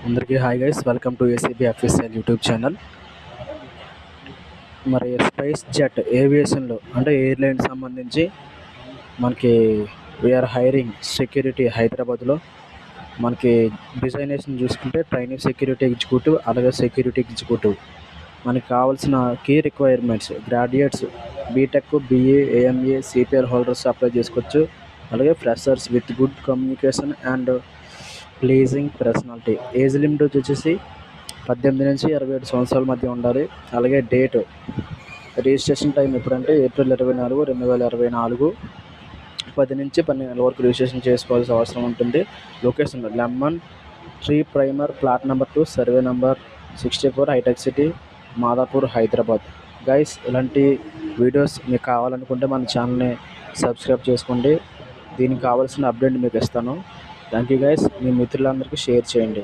అందరికీ hi guys, welcome to ACB official YouTube channel. మరి spice jet ఏవియేషన్లో అంటే airline సంబంధించి మనకి వీఆర్ హైరింగ్ సెక్యూరిటీ హైదరాబాద్లో. మనకి డిజైనేషన్ చూసుకుంటే ట్రైనింగ్ సెక్యూరిటీ ఎగ్జిక్యూటివ్, అలాగే సెక్యూరిటీ ఎగ్జిక్యూటివ్. మనకి కావాల్సిన key requirements: graduates BTech, BA, AMA, CPR holders apply చేసుకోవచ్చు. అలాగే freshers with good communication and pleasing personality. Age limit వచ్చేసి 18 నుంచి 27 సంవత్సరాల మధ్య ఉండాలి. అలాగే డేట్ రిజిస్ట్రేషన్ టైం ఎప్పుడంటే ఏప్రిల్ 24, 2024 10 నుంచి 12 గంటల వరకు రిజిస్ట్రేషన్ చేసుకోవాల్సిన అవసరం ఉంటుంది. Location lemon tree premier, plot number 2, survey number 64, hitech city, Madhapur, Hyderabad. Guys, ఇలాంటి వీడియోస్ మీకు కావాలనుకుంటే మన ఛానల్ని సబ్స్క్రైబ్ చేసుకోండి. దీనికి కావాల్సిన అప్డేట్ మీకు ఇస్తాను. Thank you guys. మీ మిత్రులందరికీ షేర్ చేయండి.